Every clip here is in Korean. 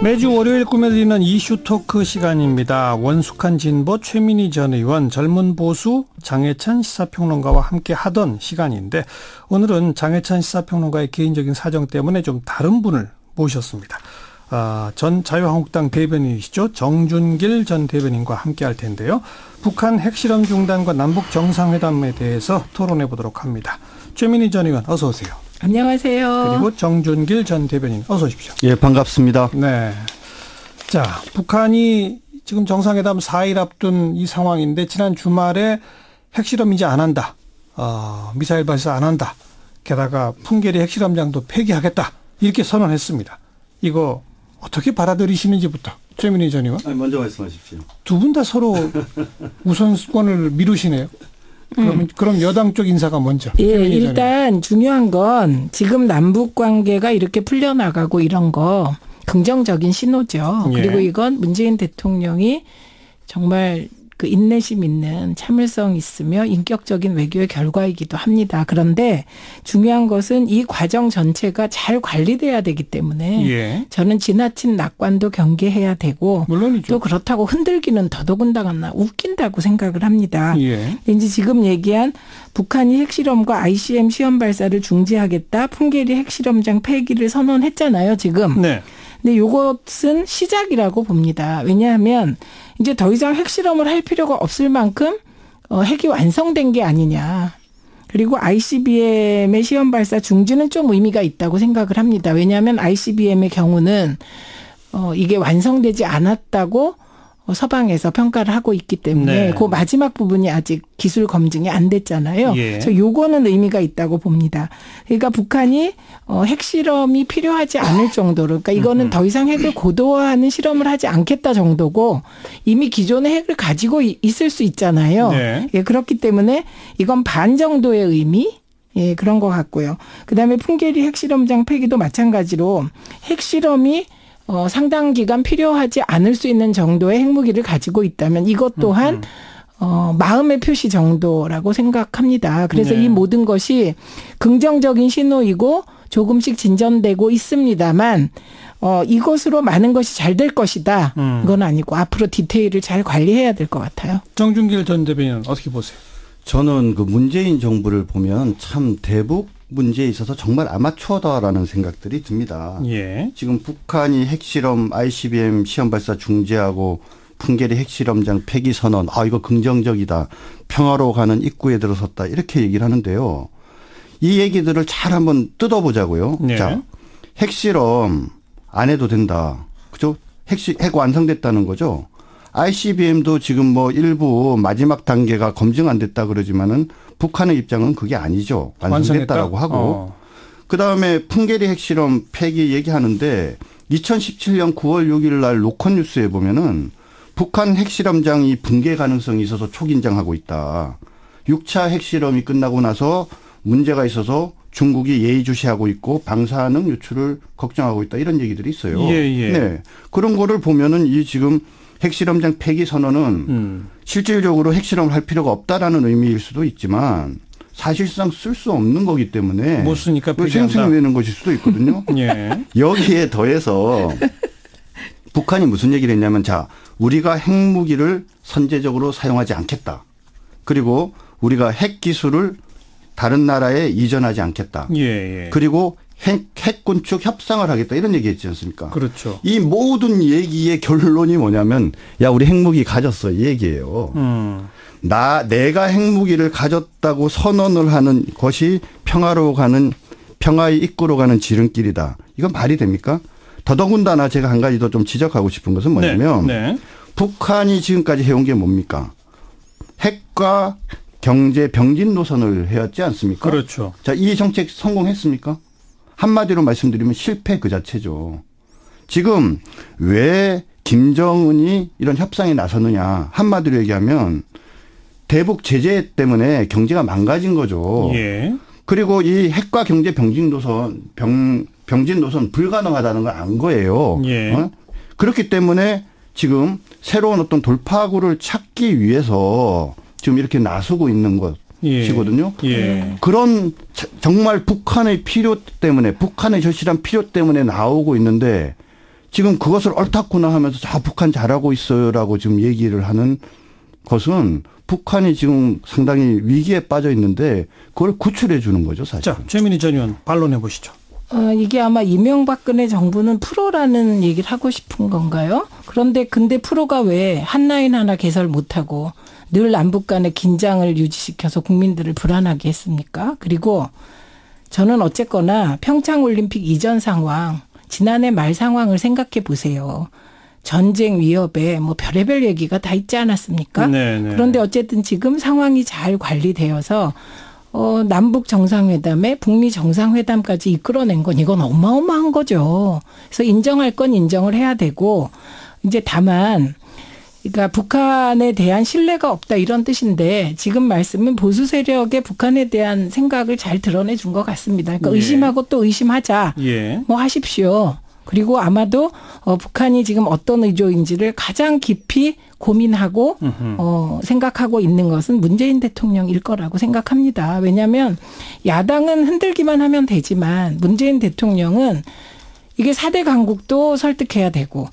매주 월요일 꾸며드리는 이슈 토크 시간입니다. 원숙한 진보 최민희 전 의원, 젊은 보수 장해찬 시사평론가와 함께 하던 시간인데 오늘은 장해찬 시사평론가의 개인적인 사정 때문에 좀 다른 분을 모셨습니다. 전 자유한국당 대변인이시죠. 정준길 전 대변인과 함께 할 텐데요. 북한 핵실험 중단과 남북 정상회담에 대해서 토론해 보도록 합니다. 최민희 전 의원 어서 오세요. 안녕하세요. 그리고 정준길 전 대변인 어서 오십시오. 예, 반갑습니다. 네. 자, 북한이 지금 정상회담 4일 앞둔 이 상황인데 지난 주말에 핵실험 이제 안 한다. 미사일 발사 안 한다. 게다가 풍계리 핵실험장도 폐기하겠다. 이렇게 선언했습니다. 이거 어떻게 받아들이시는지부터 최민희 전 의원. 먼저 말씀하십시오. 두 분 다 서로 우선권을 미루시네요. 그럼 여당 쪽 인사가 먼저. 예, 일단 중요한 건 지금 남북 관계가 이렇게 풀려나가고 이런 거 긍정적인 신호죠. 예. 그리고 이건 문재인 대통령이 정말 그 인내심 있는 참을성 있으며 인격적인 외교의 결과이기도 합니다. 그런데 중요한 것은 이 과정 전체가 잘 관리돼야 되기 때문에 예. 저는 지나친 낙관도 경계해야 되고 물론이죠. 또 그렇다고 흔들기는 더더군다나 웃긴다고 생각을 합니다. 예. 이제 지금 얘기한 북한이 핵실험과 ICBM 시험 발사를 중지하겠다. 풍계리 핵실험장 폐기를 선언했잖아요. 지금. 네. 근데 이것은 시작이라고 봅니다. 왜냐하면 이제 더 이상 핵실험을 할 필요가 없을 만큼 핵이 완성된 게 아니냐. 그리고 ICBM의 시험 발사 중지는 좀 의미가 있다고 생각을 합니다. 왜냐하면 ICBM의 경우는 이게 완성되지 않았다고 서방에서 평가를 하고 있기 때문에 네. 그 마지막 부분이 아직 기술 검증이 안 됐잖아요. 예. 그래서 요거는 의미가 있다고 봅니다. 그러니까 북한이 핵실험이 필요하지 않을 정도로, 그러니까 이거는 더 이상 핵을 고도화하는 실험을 하지 않겠다 정도고 이미 기존의 핵을 가지고 있을 수 있잖아요. 네. 예, 그렇기 때문에 이건 반 정도의 의미. 예, 그런 것 같고요. 그다음에 풍계리 핵실험장 폐기도 마찬가지로 핵실험이 상당 기간 필요하지 않을 수 있는 정도의 핵무기를 가지고 있다면 이것 또한 마음의 표시 정도라고 생각합니다. 그래서 네. 이 모든 것이 긍정적인 신호이고 조금씩 진전되고 있습니다만 이것으로 많은 것이 잘 될 것이다. 이건 아니고 앞으로 디테일을 잘 관리해야 될 것 같아요. 정준길 전 대변인은 어떻게 보세요? 저는 그 문재인 정부를 보면 참 대북 문제에 있어서 정말 아마추어다라는 생각들이 듭니다. 예. 지금 북한이 핵실험 ICBM 시험 발사 중지하고 풍계리 핵실험장 폐기 선언, 이거 긍정적이다. 평화로 가는 입구에 들어섰다. 이렇게 얘기를 하는데요. 이 얘기들을 잘 한번 뜯어보자고요. 네. 자, 핵실험 안 해도 된다. 그죠? 핵 완성됐다는 거죠. ICBM도 지금 뭐 일부 마지막 단계가 검증 안 됐다 그러지만은 북한의 입장은 그게 아니죠. 완성됐다라고 하고. 그다음에 풍계리 핵실험 폐기 얘기하는데 2017년 9월 6일 날 로컬 뉴스에 보면은 북한 핵실험장이 붕괴 가능성이 있어서 초긴장하고 있다. 6차 핵실험이 끝나고 나서 문제가 있어서 중국이 예의주시하고 있고 방사능 유출을 걱정하고 있다. 이런 얘기들이 있어요. 예. 네. 그런 거를 보면은 이 지금 핵실험장 폐기 선언은 실질적으로 핵실험을 할 필요가 없다라는 의미일 수도 있지만 사실상 쓸 수 없는 거기 때문에 못 쓰니까 폐기한다. 생생내는 것일 수도 있거든요. 예. 여기에 더해서 북한이 무슨 얘기를 했냐면 자, 우리가 핵무기를 선제적으로 사용하지 않겠다. 그리고 우리가 핵 기술을 다른 나라에 이전하지 않겠다. 예. 그리고 핵 건축 협상을 하겠다 이런 얘기했지 않습니까? 그렇죠. 이 모든 얘기의 결론이 뭐냐면 야 우리 핵무기 가졌어 이 얘기예요. 내가 핵무기를 가졌다고 선언을 하는 것이 평화로 가는 평화의 입구로 가는 지름길이다. 이건 말이 됩니까? 더더군다나 제가 한 가지 더 좀 지적하고 싶은 것은 뭐냐면 네. 북한이 지금까지 해온 게 뭡니까? 핵과 경제 병진 노선을 해왔지 않습니까? 그렇죠. 자, 이 정책 성공했습니까? 한마디로 말씀드리면 실패 그 자체죠. 지금 왜 김정은이 이런 협상에 나섰느냐. 한마디로 얘기하면 대북 제재 때문에 경제가 망가진 거죠. 예. 그리고 이 핵과 경제 병진 노선 불가능하다는 걸 안 거예요. 예. 그렇기 때문에 지금 새로운 어떤 돌파구를 찾기 위해서 지금 이렇게 나서고 있는 것이거든요. 예. 그런 정말 북한의 필요 때문에 북한의 절실한 필요 때문에 나오고 있는데 지금 그것을 옳다구나 하면서 북한 잘하고 있어요라고 지금 얘기를 하는 것은 북한이 지금 상당히 위기에 빠져 있는데 그걸 구출해 주는 거죠, 사실. 자, 최민희 전 의원 반론해 보시죠. 이게 아마 이명박근혜 정부는 프로라는 얘기를 하고 싶은 건가요? 근데 프로가 왜 한라인 하나 개설 못하고 늘 남북 간의 긴장을 유지시켜서 국민들을 불안하게 했습니까? 그리고 저는 어쨌거나 평창올림픽 이전 상황, 지난해 말 상황을 생각해 보세요. 전쟁 위협에 뭐 별의별 얘기가 다 있지 않았습니까? 네네. 그런데 어쨌든 지금 상황이 잘 관리되어서 남북 정상회담에 북미 정상회담까지 이끌어낸 건 이건 어마어마한 거죠. 그래서 인정할 건 인정을 해야 되고 이제 다만 그러니까 북한에 대한 신뢰가 없다 이런 뜻인데 지금 말씀은 보수 세력의 북한에 대한 생각을 잘 드러내 준 것 같습니다. 그러니까 의심하고 또 의심하자. 뭐 하십시오. 그리고 아마도 북한이 지금 어떤 의도인지를 가장 깊이 고민하고 생각하고 있는 것은 문재인 대통령일 거라고 생각합니다. 왜냐하면 야당은 흔들기만 하면 되지만 문재인 대통령은 이게 4대 강국도 설득해야 되고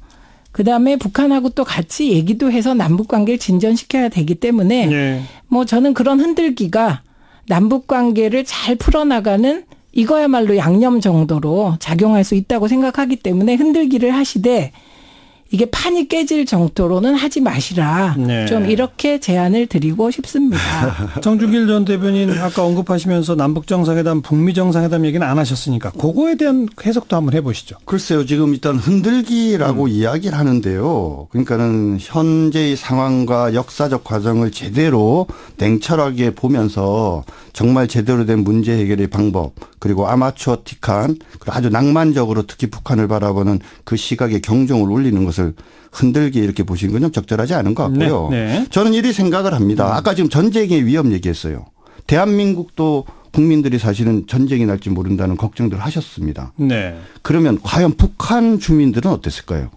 그다음에 북한하고 또 같이 얘기도 해서 남북관계를 진전시켜야 되기 때문에 뭐 저는 그런 흔들기가 남북관계를 잘 풀어나가는 이거야말로 양념 정도로 작용할 수 있다고 생각하기 때문에 흔들기를 하시되 이게 판이 깨질 정도로는 하지 마시라. 좀 이렇게 제안을 드리고 싶습니다. 정준길 전 대변인 아까 언급하시면서 남북정상회담, 북미정상회담 얘기는 안 하셨으니까 그거에 대한 해석도 한번 해보시죠. 글쎄요. 지금 일단 흔들기라고 이야기를 하는데요. 그러니까는 현재의 상황과 역사적 과정을 제대로 냉철하게 보면서 정말 제대로 된 문제 해결의 방법 그리고 아마추어틱한 그리고 아주 낭만적으로 특히 북한을 바라보는 그 시각에 경종을 울리는 것을 흔들기 이렇게 보시는 건 좀 적절하지 않은 것 같고요. 저는 이리 생각을 합니다. 아까 지금 전쟁의 위험 얘기했어요. 대한민국도 국민들이 사실은 전쟁이 날지 모른다는 걱정들을 하셨습니다. 그러면 과연 북한 주민들은 어땠을까요?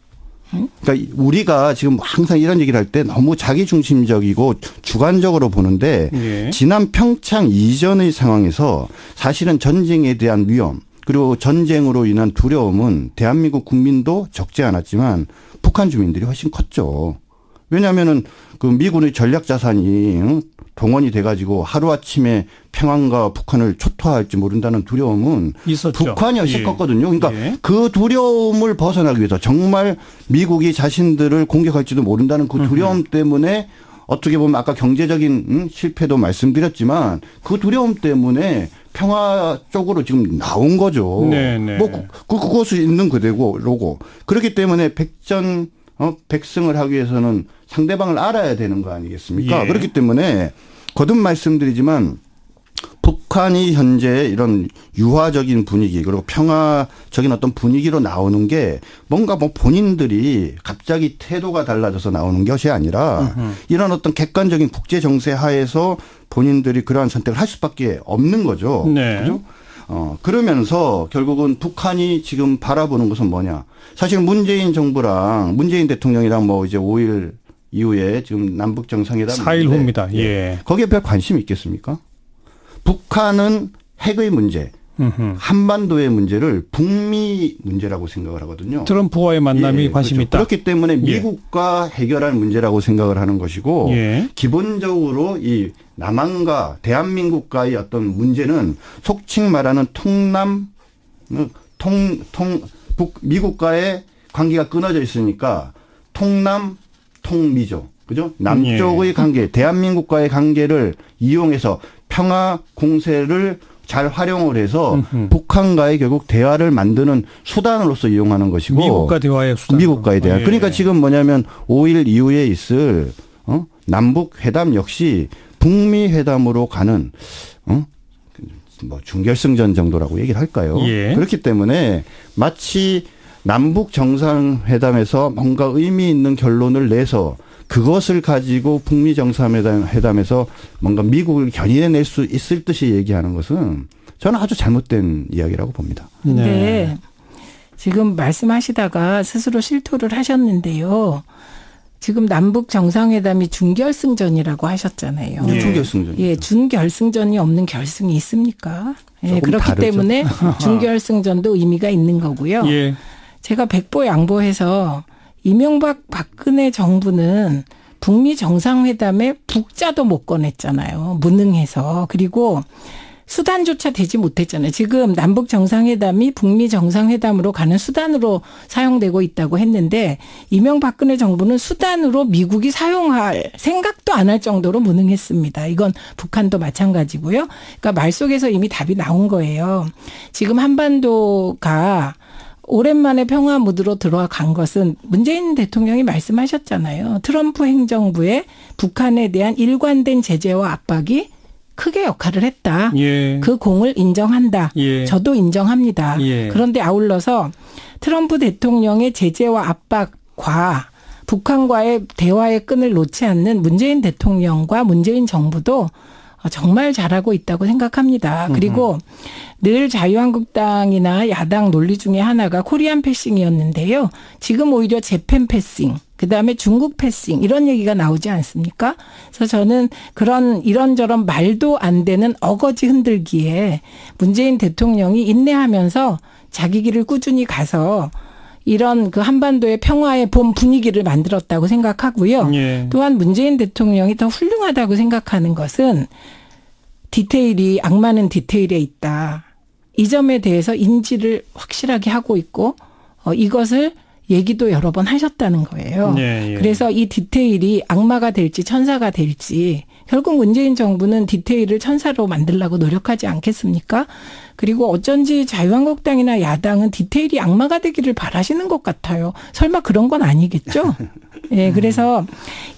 그러니까 우리가 지금 항상 이런 얘기를 할 때 너무 자기중심적이고 주관적으로 보는데 지난 평창 이전의 상황에서 사실은 전쟁에 대한 위험 그리고 전쟁으로 인한 두려움은 대한민국 국민도 적지 않았지만 북한 주민들이 훨씬 컸죠. 왜냐하면은 그 미군의 전략 자산이 동원이 돼가지고 하루아침에 평안과 북한을 초토화할지 모른다는 두려움은 있었죠. 북한이 훨씬 컸거든요. 그러니까 그 두려움을 벗어나기 위해서 정말 미국이 자신들을 공격할지도 모른다는 그 두려움 때문에 어떻게 보면 아까 경제적인 실패도 말씀드렸지만 그 두려움 때문에 평화 쪽으로 지금 나온 거죠. 뭐 그것이 있는 그대로고 그렇기 때문에 백승을 하기 위해서는 상대방을 알아야 되는 거 아니겠습니까? 그렇기 때문에 거듭 말씀드리지만 북한이 현재 이런 유화적인 분위기 그리고 평화적인 어떤 분위기로 나오는 게 뭔가 뭐 본인들이 갑자기 태도가 달라져서 나오는 것이 아니라 이런 어떤 객관적인 국제 정세 하에서 본인들이 그러한 선택을 할 수밖에 없는 거죠. 그렇죠? 그러면서 결국은 북한이 지금 바라보는 것은 뭐냐. 사실 문재인 정부랑 문재인 대통령이랑 뭐 이제 5일 이후에 지금 남북 정상회담 4일 후입니다. 거기에 별 관심이 있겠습니까? 북한은 핵의 문제, 한반도의 문제를 북미 문제라고 생각을 하거든요. 트럼프와의 만남이 관심이 있다. 그렇기 때문에 미국과 해결할 문제라고 생각을 하는 것이고 기본적으로 이 남한과 대한민국과의 어떤 문제는 속칭 말하는 미국과의 관계가 끊어져 있으니까 통미죠. 그죠? 남쪽의 관계, 대한민국과의 관계를 이용해서 평화 공세를 잘 활용을 해서 북한과의 결국 대화를 만드는 수단으로서 이용하는 것이고 미국과 대화의 수단. 미국과의 대화. 그러니까 지금 뭐냐면 5일 이후에 있을 남북 회담 역시 북미 회담으로 가는 뭐 준결승전 정도라고 얘기를 할까요? 그렇기 때문에 마치 남북 정상회담에서 뭔가 의미 있는 결론을 내서 그것을 가지고 북미 정상회담에서 뭔가 미국을 견인해낼 수 있을 듯이 얘기하는 것은 저는 아주 잘못된 이야기라고 봅니다. 네. 지금 말씀하시다가 스스로 실토를 하셨는데요. 지금 남북 정상회담이 준결승전이라고 하셨잖아요. 준결승전. 준결승전이 없는 결승이 있습니까? 그렇기 다르죠. 때문에 준결승전도 의미가 있는 거고요. 제가 백보양보해서 이명박 박근혜 정부는 북미 정상회담에 북자도 못 꺼냈잖아요. 무능해서. 그리고 수단조차 되지 못했잖아요. 지금 남북 정상회담이 북미 정상회담으로 가는 수단으로 사용되고 있다고 했는데 이명박근혜 정부는 수단으로 미국이 사용할 생각도 안 할 정도로 무능했습니다. 이건 북한도 마찬가지고요. 그러니까 말 속에서 이미 답이 나온 거예요. 지금 한반도가 오랜만에 평화 무드로 들어간 것은 문재인 대통령이 말씀하셨잖아요. 트럼프 행정부의 북한에 대한 일관된 제재와 압박이 크게 역할을 했다. 예. 그 공을 인정한다. 예. 저도 인정합니다. 예. 그런데 아울러서 트럼프 대통령의 제재와 압박과 북한과의 대화의 끈을 놓지 않는 문재인 대통령과 문재인 정부도 정말 잘하고 있다고 생각합니다. 그리고 늘 자유한국당이나 야당 논리 중에 하나가 코리안 패싱이었는데요. 지금 오히려 재팬 패싱, 그다음에 중국 패싱 이런 얘기가 나오지 않습니까? 그래서 저는 그런 이런저런 말도 안 되는 어거지 흔들기에 문재인 대통령이 인내하면서 자기 길을 꾸준히 가서 이런 그 한반도의 평화의 봄 분위기를 만들었다고 생각하고요. 예. 또한 문재인 대통령이 더 훌륭하다고 생각하는 것은 디테일이 악마는 디테일에 있다. 이 점에 대해서 인지를 확실하게 하고 있고 이것을 얘기도 여러 번 하셨다는 거예요. 예, 예. 그래서 이 디테일이 악마가 될지 천사가 될지 결국 문재인 정부는 디테일을 천사로 만들려고 노력하지 않겠습니까? 그리고 어쩐지 자유한국당이나 야당은 디테일이 악마가 되기를 바라시는 것 같아요. 설마 그런 건 아니겠죠? 예, 그래서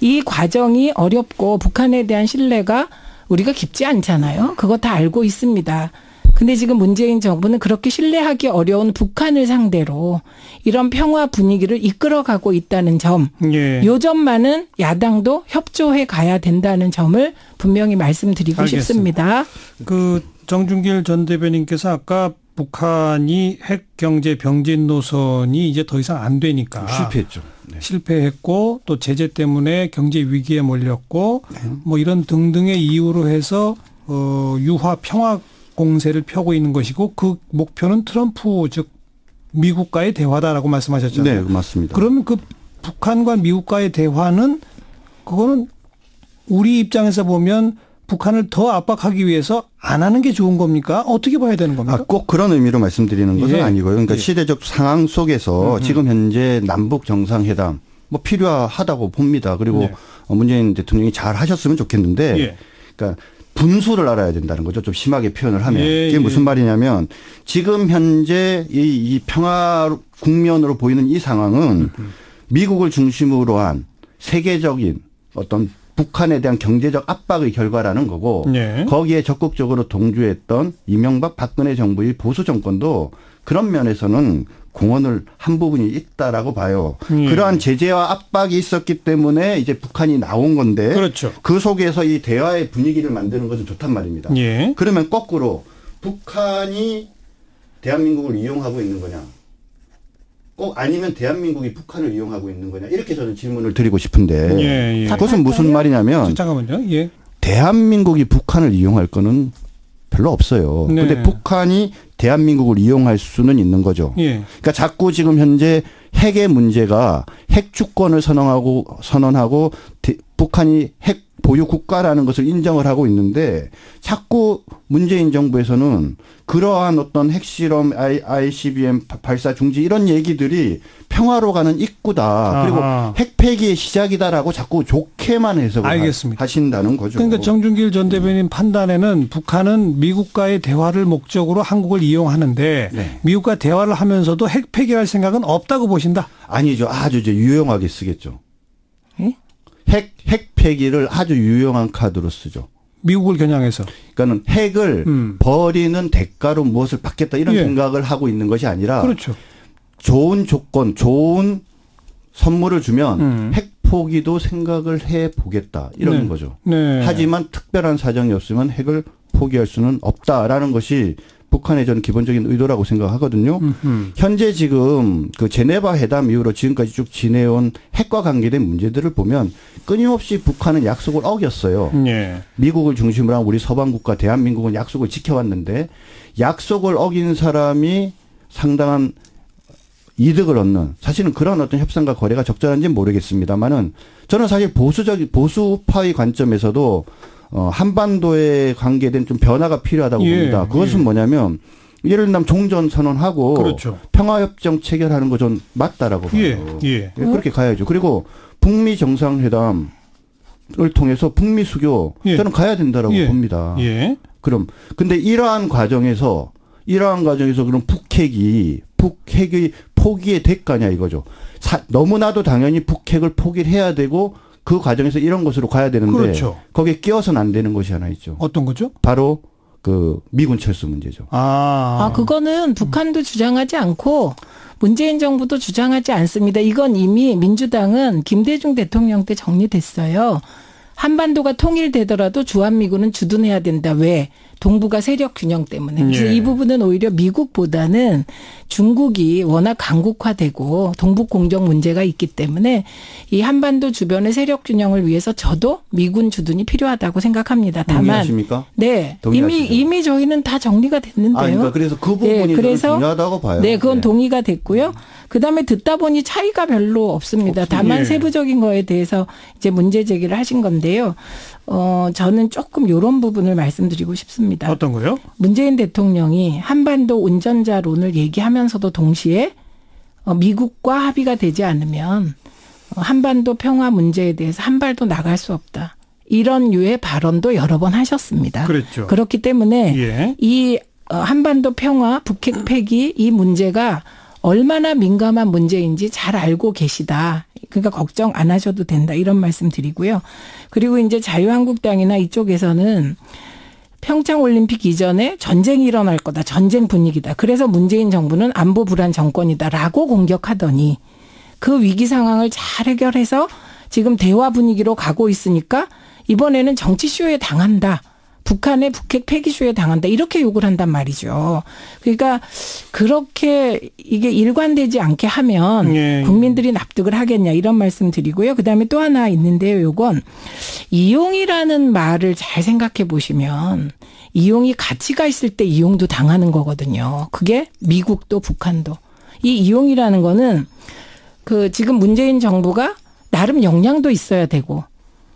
이 과정이 어렵고 북한에 대한 신뢰가 우리가 깊지 않잖아요. 그거 다 알고 있습니다. 근데 지금 문재인 정부는 그렇게 신뢰하기 어려운 북한을 상대로 이런 평화 분위기를 이끌어가고 있다는 점. 예. 요 점만은 야당도 협조해 가야 된다는 점을 분명히 말씀드리고 알겠습니다. 싶습니다. 그 정준길 전 대변인께서 아까 북한이 핵 경제 병진 노선이 이제 더 이상 안 되니까 실패했죠. 네. 실패했고 또 제재 때문에 경제 위기에 몰렸고 뭐 이런 등등의 이유로 해서 유화 평화 공세를 펴고 있는 것이고 그 목표는 트럼프 즉 미국과의 대화다라고 말씀하셨잖아요. 네, 맞습니다. 그러면 그 북한과 미국과의 대화는 그거는 우리 입장에서 보면 북한을 더 압박하기 위해서 안 하는 게 좋은 겁니까? 어떻게 봐야 되는 겁니까? 꼭 그런 의미로 말씀드리는 것은 예. 아니고요. 그러니까 예. 시대적 상황 속에서 지금 현재 남북 정상회담 뭐 필요하다고 봅니다. 그리고 네. 문재인 대통령이 잘 하셨으면 좋겠는데 예. 그러니까 분수를 알아야 된다는 거죠. 좀 심하게 표현을 하면. 예, 이게 무슨 예. 말이냐면 지금 현재 이 평화 국면으로 보이는 이 상황은 미국을 중심으로 한 세계적인 어떤 북한에 대한 경제적 압박의 결과라는 거고 네. 거기에 적극적으로 동조했던 이명박 박근혜 정부의 보수 정권도 그런 면에서는 공헌을 한 부분이 있다라고 봐요. 예. 그러한 제재와 압박이 있었기 때문에 이제 북한이 나온 건데 그렇죠. 그 속에서 이 대화의 분위기를 만드는 것은 좋단 말입니다. 예. 그러면 거꾸로 북한이 대한민국을 이용하고 있는 거냐? 꼭 아니면 대한민국이 북한을 이용하고 있는 거냐? 이렇게 저는 질문을 드리고 싶은데 예, 예. 그것은 무슨 말이냐면 잠깐만요. 예. 대한민국이 북한을 이용할 거는 별로 없어요. 네. 그런데 북한이 대한민국을 이용할 수는 있는 거죠. 예. 그러니까 자꾸 지금 현재 핵의 문제가 핵 주권을 선언하고 북한이 핵 보유 국가라는 것을 인정을 하고 있는데 자꾸 문재인 정부에서는 그러한 어떤 핵실험, ICBM 발사 중지 이런 얘기들이 평화로 가는 입구다. 그리고 아하. 핵폐기의 시작이다라고 자꾸 좋게만 해석을 알겠습니다. 하신다는 거죠. 그러니까 정준길 전 대변인 판단에는 북한은 미국과의 대화를 목적으로 한국을 이용하는데 네. 미국과 대화를 하면서도 핵 폐기할 생각은 없다고 보신다. 아니죠. 아주 이제 유용하게 쓰겠죠. 예? 핵 폐기를 아주 유용한 카드로 쓰죠. 미국을 겨냥해서. 그러니까 핵을 버리는 대가로 무엇을 받겠다 이런 예. 생각을 하고 있는 것이 아니라 그렇죠. 좋은 조건, 좋은 선물을 주면 핵 포기도 생각을 해 보겠다 이런 네. 거죠. 네. 하지만 특별한 사정이 없으면 핵을 포기할 수는 없다라는 것이 북한의 저는 기본적인 의도라고 생각하거든요. 현재 지금 그 제네바 회담 이후로 지금까지 쭉 지내온 핵과 관계된 문제들을 보면 끊임없이 북한은 약속을 어겼어요. 예. 미국을 중심으로 한 우리 서방국가 대한민국은 약속을 지켜왔는데 약속을 어긴 사람이 상당한 이득을 얻는 사실은 그런 어떤 협상과 거래가 적절한지는 모르겠습니다만은 저는 사실 보수파의 관점에서도 한반도에 관계된 좀 변화가 필요하다고 봅니다. 그것은 뭐냐면 예를 들면 종전 선언하고 그렇죠. 평화협정 체결하는 거 전 맞다라고 봐요. 그렇게 가야죠. 그리고 북미 정상회담을 통해서 북미 수교 저는 가야 된다라고 봅니다. 그럼 근데 이러한 과정에서 그럼 북핵이 포기의 대가냐 이거죠. 너무나도 당연히 북핵을 포기를 해야 되고 그 과정에서 이런 것으로 가야 되는데 그렇죠. 거기에 끼어서는 안 되는 것이 하나 있죠. 어떤 거죠? 바로 그 미군 철수 문제죠. 그거는 북한도 주장하지 않고 문재인 정부도 주장하지 않습니다. 이건 이미 민주당은 김대중 대통령 때 정리됐어요. 한반도가 통일되더라도 주한미군은 주둔해야 된다. 왜? 동북아 세력 균형 때문에. 그래서 이 부분은 오히려 미국보다는 중국이 워낙 강국화되고 동북 공정 문제가 있기 때문에 이 한반도 주변의 세력 균형을 위해서 저도 미군 주둔이 필요하다고 생각합니다. 다만 동의하십니까? 네. 동의하시죠? 이미 저희는 다 정리가 됐는데요. 그러니까 그래서 그 부분이 그래서 중요하다고 봐요. 네, 그건 동의가 됐고요. 그다음에 듣다 보니 차이가 별로 없습니다. 다만 세부적인 거에 대해서 이제 문제 제기를 하신 건데요. 저는 조금 이런 부분을 말씀드리고 싶습니다. 어떤 거요? 문재인 대통령이 한반도 운전자론을 얘기하면서도 동시에 미국과 합의가 되지 않으면 한반도 평화 문제에 대해서 한 발도 나갈 수 없다. 이런 류의 발언도 여러 번 하셨습니다. 그렇죠. 그렇기 때문에 이 한반도 평화, 북핵 폐기 이 문제가 얼마나 민감한 문제인지 잘 알고 계시다. 그러니까 걱정 안 하셔도 된다. 이런 말씀 드리고요. 그리고 이제 자유한국당이나 이쪽에서는 평창올림픽 이전에 전쟁이 일어날 거다. 전쟁 분위기다. 그래서 문재인 정부는 안보 불안 정권이다라고 공격하더니 그 위기 상황을 잘 해결해서 지금 대화 분위기로 가고 있으니까 이번에는 정치쇼에 당한다. 북한의 북핵 폐기쇼에 당한다. 이렇게 욕을 한단 말이죠. 그러니까 그렇게 이게 일관되지 않게 하면 국민들이 납득을 하겠냐 이런 말씀 드리고요. 그다음에 또 하나 있는데요. 요건 이용이라는 말을 잘 생각해 보시면 이용이 가치가 있을 때 이용도 당하는 거거든요. 그게 미국도 북한도. 이 이용이라는 거는 그 지금 문재인 정부가 나름 역량도 있어야 되고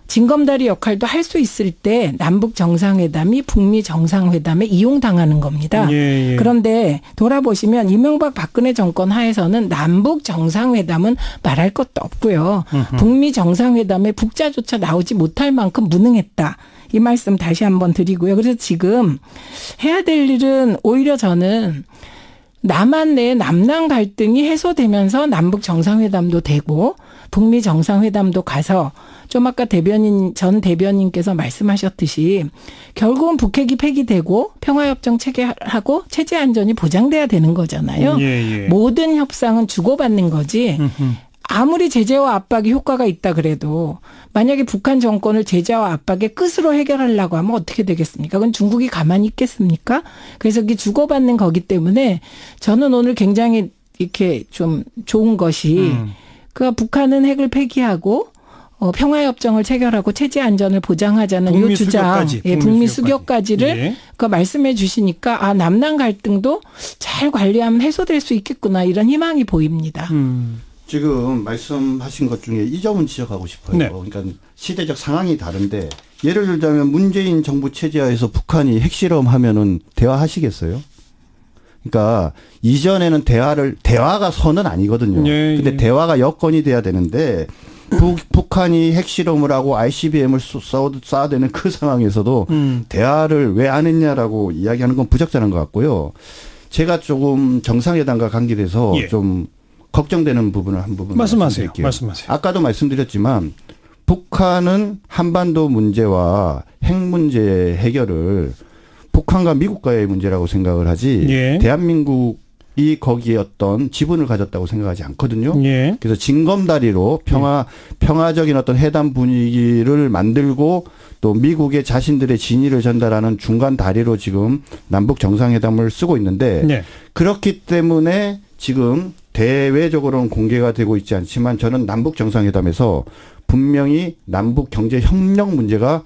징검다리 역할도 할 수 있을 때 남북 정상회담이 북미 정상회담에 이용당하는 겁니다. 그런데 돌아보시면 이명박 박근혜 정권 하에서는 남북 정상회담은 말할 것도 없고요. 북미 정상회담에 북자조차 나오지 못할 만큼 무능했다. 이 말씀 다시 한번 드리고요. 그래서 지금 해야 될 일은 오히려 저는 남한 내 남남 갈등이 해소되면서 남북 정상회담도 되고 북미 정상회담도 가서 좀 아까 전 대변인께서 말씀하셨듯이 결국은 북핵이 폐기되고 평화협정 체결하고 체제 안전이 보장돼야 되는 거잖아요. 모든 협상은 주고받는 거지. 아무리 제재와 압박이 효과가 있다 그래도 만약에 북한 정권을 제재와 압박의 끝으로 해결하려고 하면 어떻게 되겠습니까? 그건 중국이 가만히 있겠습니까? 그래서 이게 주고받는 거기 때문에 저는 오늘 굉장히 이렇게 좀 좋은 것이 그 북한은 핵을 폐기하고 평화협정을 체결하고 체제 안전을 보장하자는 이 주장, 북미 수교까지를 그 말씀해 주시니까 남남 갈등도 잘 관리하면 해소될 수 있겠구나 이런 희망이 보입니다. 지금 말씀하신 것 중에 이 점은 지적하고 싶어요. 그러니까 시대적 상황이 다른데 예를 들자면 문재인 정부 체제하에서 북한이 핵실험하면은 대화하시겠어요? 그러니까 이전에는 대화가 선은 아니거든요. 근데 대화가 여건이 돼야 되는데 북한이 핵실험을 하고 ICBM을 쏴대는 그 상황에서도 대화를 왜 안 했냐라고 이야기하는 건 부적절한 것 같고요. 제가 조금 정상회담과 관계돼서 좀 걱정되는 부분을 한 부분 말씀하세요. 아까도 말씀드렸지만 북한은 한반도 문제와 핵 문제 해결을 북한과 미국과의 문제라고 생각을 하지 대한민국이 거기에 어떤 지분을 가졌다고 생각하지 않거든요. 그래서 징검다리로 평화적인 어떤 회담 분위기를 만들고 또 미국의 자신들의 진위를 전달하는 중간 다리로 지금 남북 정상회담을 쓰고 있는데 그렇기 때문에 지금 대외적으로는 공개가 되고 있지 않지만 저는 남북 정상회담에서 분명히 남북 경제 협력 문제가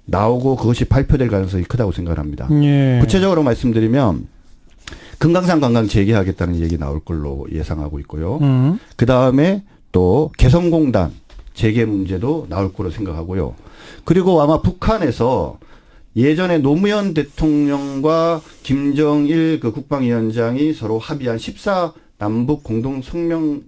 나오고 그것이 발표될 가능성이 크다고 생각합니다. 구체적으로 말씀드리면 금강산 관광 재개하겠다는 얘기 나올 걸로 예상하고 있고요. 그다음에 또 개성공단 재개 문제도 나올 거로 생각하고요. 그리고 아마 북한에서 예전에 노무현 대통령과 김정일 그 국방위원장이 서로 합의한 14 남북 공동 성명이라는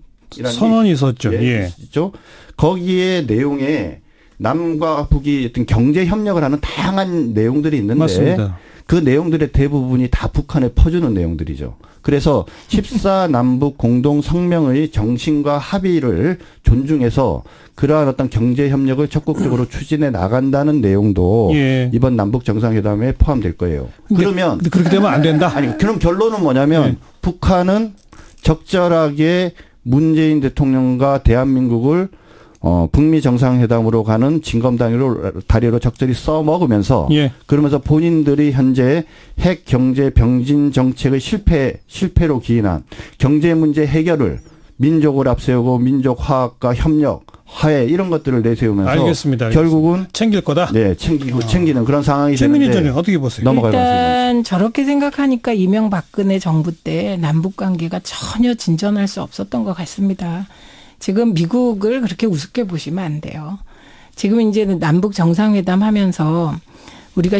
선언이 있었죠. 예. 있죠. 거기에 내용에 남과 북이 어떤 경제 협력을 하는 다양한 내용들이 있는데 맞습니다. 그 내용들의 대부분이 다 북한에 퍼주는 내용들이죠. 그래서 14 남북 공동 성명의 정신과 합의를 존중해서 그러한 어떤 경제 협력을 적극적으로 추진해 나간다는 내용도 예. 이번 남북 정상회담에 포함될 거예요. 그러면 근데 그렇게 되면 안 된다. 아니 그럼 결론은 뭐냐면 예. 북한은 적절하게 문재인 대통령과 대한민국을 북미 정상회담으로 가는 징검다리로 적절히 써먹으면서 예. 그러면서 본인들이 현재 핵 경제 병진 정책의 실패로 기인한 경제 문제 해결을 민족을 앞세우고 민족 화합과 협력, 화해 이런 것들을 내세우면서 알겠습니다. 결국은 챙길 거다. 네, 챙기는 그런 상황이 최민희 되는데 전에 어떻게 보세요? 넘어갈 말씀입니다. 일단 저렇게 생각하니까 이명박근혜 정부 때 남북 관계가 전혀 진전할 수 없었던 것 같습니다. 지금 미국을 그렇게 우습게 보시면 안 돼요. 지금 이제 남북 정상회담 하면서 우리가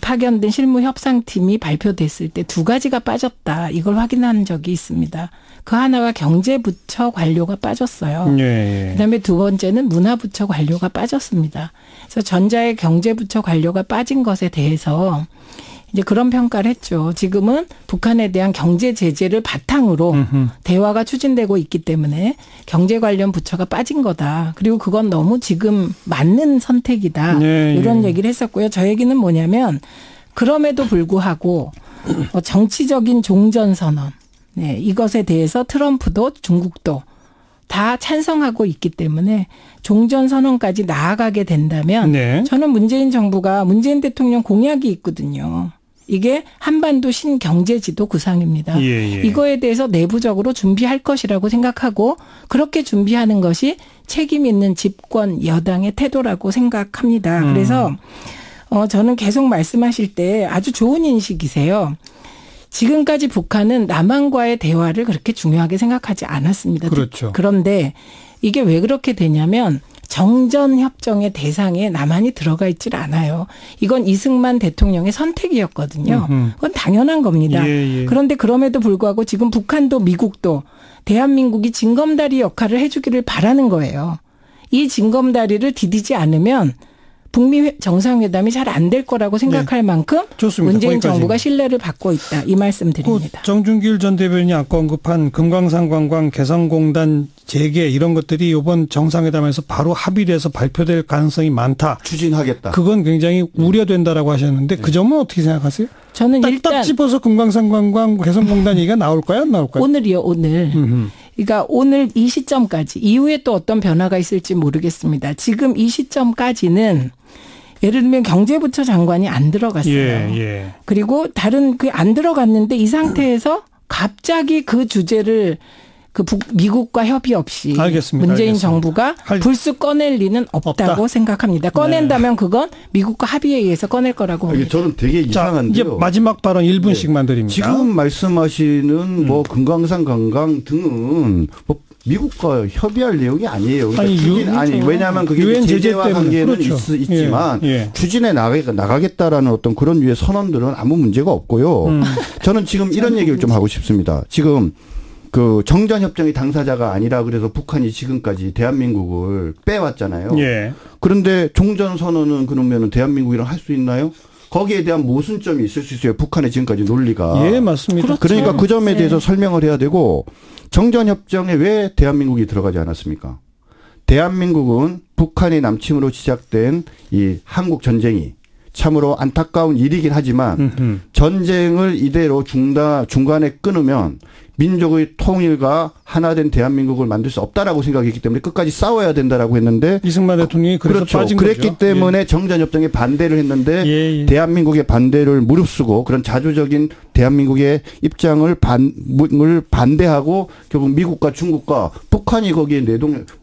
파견된 실무 협상팀이 발표됐을 때 두 가지가 빠졌다. 이걸 확인한 적이 있습니다. 그 하나가 경제부처 관료가 빠졌어요. 예. 그다음에 두 번째는 문화부처 관료가 빠졌습니다. 그래서 전자의 경제부처 관료가 빠진 것에 대해서 이제 그런 평가를 했죠. 지금은 북한에 대한 경제 제재를 바탕으로 대화가 추진되고 있기 때문에 경제 관련 부처가 빠진 거다. 그리고 그건 너무 지금 맞는 선택이다. 이런 얘기를 했었고요. 저 얘기는 뭐냐면 그럼에도 불구하고 정치적인 종전선언. 네, 이것에 대해서 트럼프도 중국도 다 찬성하고 있기 때문에 종전선언까지 나아가게 된다면 네. 저는 문재인 대통령 공약이 있거든요. 이게 한반도 신경제지도 구상입니다. 예. 이거에 대해서 내부적으로 준비할 것이라고 생각하고 그렇게 준비하는 것이 책임 있는 집권 여당의 태도라고 생각합니다. 그래서 저는 계속 말씀하실 때 아주 좋은 인식이세요. 지금까지 북한은 남한과의 대화를 그렇게 중요하게 생각하지 않았습니다. 그렇죠. 그런데 이게 왜 그렇게 되냐면 정전협정의 대상에 남한이 들어가 있질 않아요. 이건 이승만 대통령의 선택이었거든요. 그건 당연한 겁니다. 예. 그런데 그럼에도 불구하고 지금 북한도 미국도 대한민국이 징검다리 역할을 해주기를 바라는 거예요. 이 징검다리를 디디지 않으면 북미 정상회담이 잘 안 될 거라고 생각할 만큼 좋습니다. 문재인 거기까지. 정부가 신뢰를 받고 있다. 이 말씀 드립니다. 정준길 전 대변인이 아까 언급한 금강산 관광 개성공단 재개 이런 것들이 이번 정상회담에서 바로 합의돼서 발표될 가능성이 많다. 추진하겠다. 그건 굉장히 우려된다라고 하셨는데 그 점은 어떻게 생각하세요? 저는 딱 일단 집어서 금강산 관광 개성공단 얘기가 나올까요? 안 나올까요? 오늘이요. 오늘. 그러니까 오늘 이 시점까지 이후에 또 어떤 변화가 있을지 모르겠습니다. 지금 이 시점까지는 예를 들면 경제부처 장관이 안 들어갔어요. 예. 그리고 다른 안 들어갔는데 이 상태에서 갑자기 그 주제를 미국과 협의 없이 알겠습니다. 문재인 알겠습니다. 정부가 불쑥 꺼낼 리는 없다고 없다. 생각합니다. 꺼낸다면 그건 미국과 합의에 의해서 꺼낼 거라고 봅니다. 저는 되게 자, 이상한데요. 이제 마지막 발언 1분씩만 드립니다. 지금 말씀하시는 뭐 금강산 관광 등은 뭐 미국과 협의할 내용이 아니에요. 그러니까 왜냐하면 그게 유엔 제재 제재와 때문에. 관계는 그렇죠. 있지만 예. 추진해 나가겠다라는 어떤 그런 류의 선언들은 아무 문제가 없고요. 저는 지금 이런 얘기를 좀 하고 싶습니다. 지금 그 정전협정의 당사자가 아니라 그래서 북한이 지금까지 대한민국을 빼왔잖아요. 예. 그런데 종전선언은 그러면 대한민국이랑 할 수 있나요? 거기에 대한 모순점이 있을 수 있어요. 북한의 지금까지 논리가. 예, 맞습니다. 그렇죠. 그러니까 그 점에 네. 대해서 설명을 해야 되고 정전협정에 왜 대한민국이 들어가지 않았습니까? 대한민국은 북한의 남침으로 시작된 이 한국 전쟁이 참으로 안타까운 일이긴 하지만 전쟁을 이대로 중간에 끊으면 민족의 통일과 하나된 대한민국을 만들 수 없다라고 생각했기 때문에 끝까지 싸워야 된다라고 했는데 이승만 대통령이 그래서 그렇죠. 빠진 그랬기 거죠. 때문에 정전협정에 반대를 했는데 예. 대한민국의 반대를 무릅쓰고 그런 자주적인 대한민국의 입장을 반대하고 결국 미국과 중국과 북한이 거기에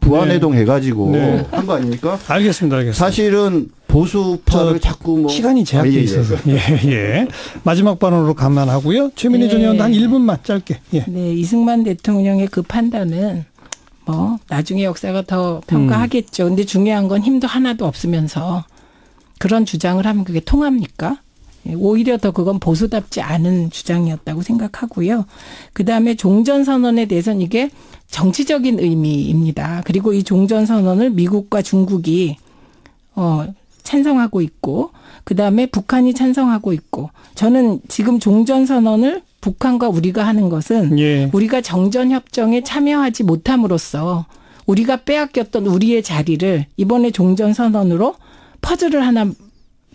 부안내동 해가지고 한 거 아닙니까? 알겠습니다. 사실은 보수파를 자꾸 뭐 시간이 제약돼 있어서 예. 마지막 발언으로 감안하고요. 최민희 전 의원도 한 1분만 짧게. 예. 네, 이승만 대통령의 그 판단은 뭐 나중에 역사가 더 평가하겠죠. 근데 중요한 건 힘도 하나도 없으면서 그런 주장을 하면 그게 통합니까? 오히려 더 그건 보수답지 않은 주장이었다고 생각하고요. 그다음에 종전선언에 대해서는 이게 정치적인 의미입니다. 그리고 이 종전선언을 미국과 중국이 찬성하고 있고 그다음에 북한이 찬성하고 있고 저는 지금 종전선언을 북한과 우리가 하는 것은 예. 우리가 정전협정에 참여하지 못함으로써 우리가 빼앗겼던 우리의 자리를 이번에 종전선언으로 퍼즐을 하나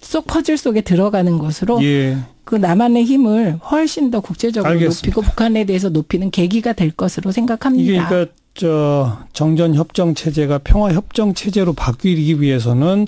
쏙 퍼즐 속에 들어가는 것으로 예. 그 남한의 힘을 훨씬 더 국제적으로 알겠습니다. 높이고 북한에 대해서 높이는 계기가 될 것으로 생각합니다. 이게 그러니까 정전 협정 체제가 평화 협정 체제로 바뀌기 위해서는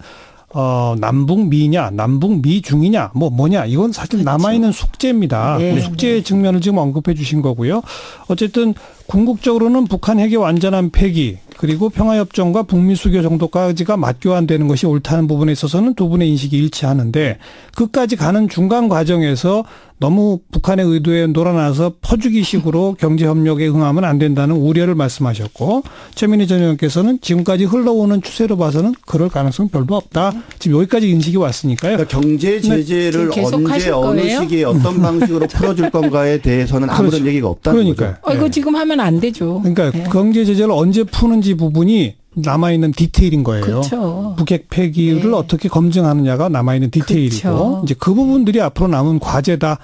남북미냐, 남북미중이냐, 뭐냐, 이건 사실 그렇죠. 남아있는 숙제입니다. 네, 숙제의 측면을 지금 언급해 주신 거고요. 어쨌든 궁극적으로는 북한 핵의 완전한 폐기, 그리고 평화협정과 북미 수교 정도까지가 맞교환되는 것이 옳다는 부분에 있어서는 두 분의 인식이 일치하는데 끝까지 가는 중간 과정에서 너무 북한의 의도에 놀아나서 퍼주기식으로 경제협력에 응하면 안 된다는 우려를 말씀하셨고 최민희 전 의원께서는 지금까지 흘러오는 추세로 봐서는 그럴 가능성은 별로 없다. 지금 여기까지 인식이 왔으니까요. 그러니까 경제 제재를 계속 언제 하실 어느 거예요? 시기에 어떤 방식으로 풀어줄 건가에 대해서는 아무런 그렇죠. 얘기가 없다는 그러니까요. 거죠. 이거 지금 하면 안 되죠. 그러니까 네. 경제 제재를 언제 푸는지 부분이 남아있는 디테일인 거예요. 그렇죠. 북핵 폐기를 네. 어떻게 검증하느냐가 남아있는 디테일이고 그렇죠. 이제 그 부분들이 앞으로 남은 과제다.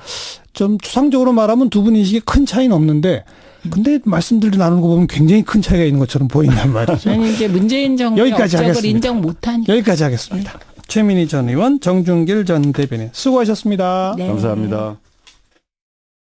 좀 추상적으로 말하면 두 분 인식에 큰 차이는 없는데 근데 말씀들 나누는 거 보면 굉장히 큰 차이가 있는 것처럼 보인단 말이죠. 아니 이제 문재인 정부의 여기까지 업적을 하겠습니다. 인정 못하니까. 여기까지 하겠습니다. 최민희 전 의원, 정준길 전 대변인 수고하셨습니다. 네. 감사합니다.